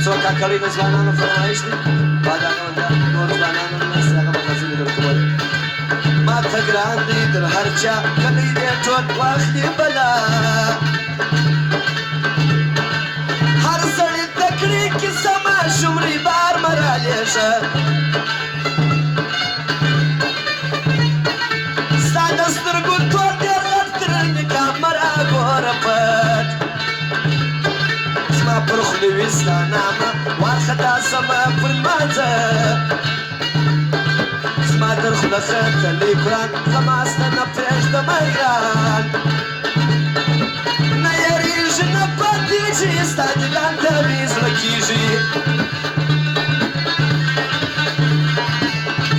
څو کاکړۍ د ځوانانو فرمایش دی بعد هغه د نورو ځوانانو مرستې هغه به غزلې درته ووایم ماته ګران دی در هر چا کلی دی ټول واخلي بلا هر سړي زده کړي کیسه ماشومري بار مه رالیږه ستا د سترګو تور ډېر غټ تر نقاب مه راګوره پټ زما پر خولې وي ستا نامه وارخطا سمه پر لمانځه زما در خوله ختلی قرآن غماسته نه پرېږدمه ګران نه یېرېږي نه پاتېږي ستا دیدن ته مې زړه کېږي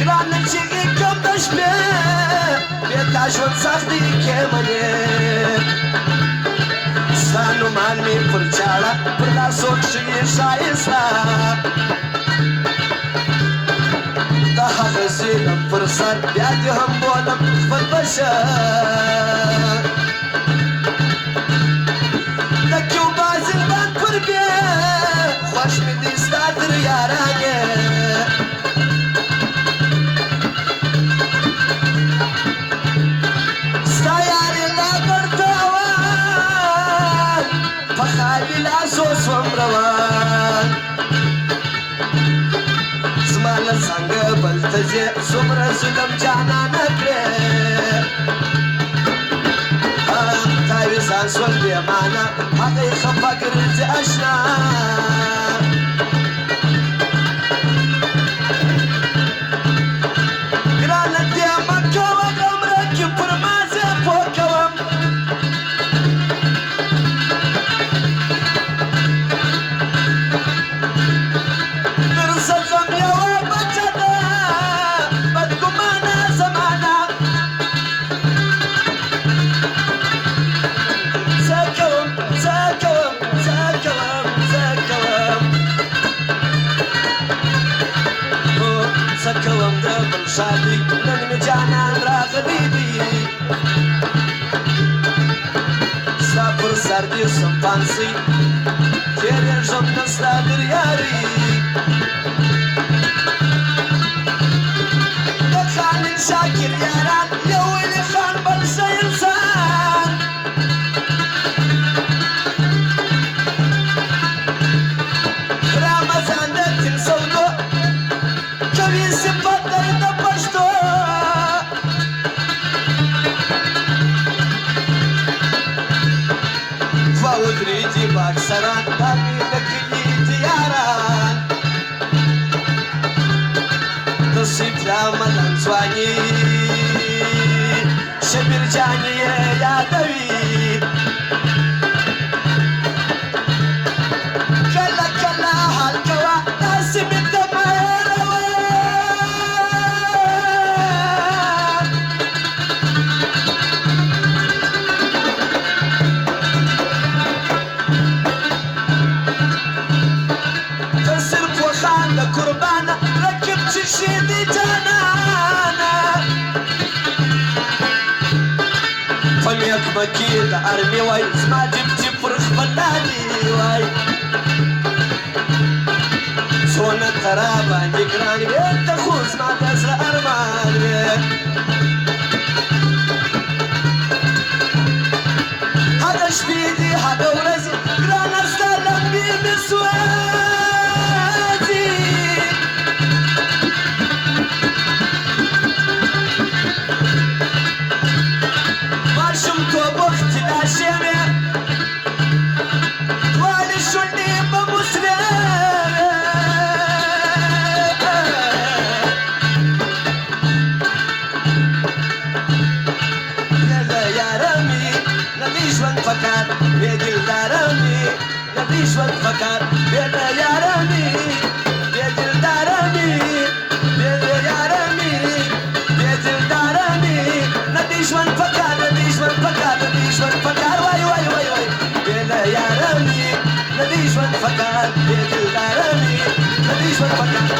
ګرانه چیغې کم د شپې بې تا ژوند سخت دی کې منې ستا نومان مې پر چاړه پر لاسو کښې ښایسته د هغه ظلم پر سر بیا دې هم بولم خپل بشر د کیوبا زندان پر بې خوښ مې دي ستا تر یارانې ستا یارې لا ګرځول په خالي لاسو سوم روان زما له څنګه بل ته ځې څومره ظلم جانانه کړې تاویزان شول بېمانه هغه یې خفه ګرځي اشنا ګرانه دې مه کوه غمره کې پر ما زه پوه کوم درځم یوه بچه ده بدګمانه زمانه څه کوم څه کوم څه کوم څه کوم څه کوم د بل شادي نن مې جانان راغلی دی ستا پر سر دې سم پانسۍ تېرېږم نه ستا در یاري د خانین شاکر یاران یو ولي خان بل ښه انسان رمضان د تین سودو کوي صفت دی د پښتو ودرېږي باکسران دا مې د کلي تیاران د سیپلا ملنګ ځواني شبیر جانې یې یادوي کله کله حال کوه داسې مې ته مه هېروه قربانه رکب چې شي دي جانانه په میکمه کې د ارمي وای زما جیب چې پر خپل لالي وای څونه ته راباندې ګران وې ته خو زما د زړه ارمان وې هغه شپې دي هغه ورځې ګرانه ستا لمبې مې سوځي ماشومتوب وختي لا شوې دواړې شونډې به مو سوې یاله یاره مې نه دې ژوند پکار بې دلداره مې نه دې ژوند پکار بې د یاره مې بې دلداره مې بې د یاره مې بې دلداره مې نه دې ژوند پکار نه دې ژوند پکار نه دې ژوند پکار وای وای وای وای بې د یاره مې نه دې ژوند پکار بې دلداره مې نه دې ژوند پکار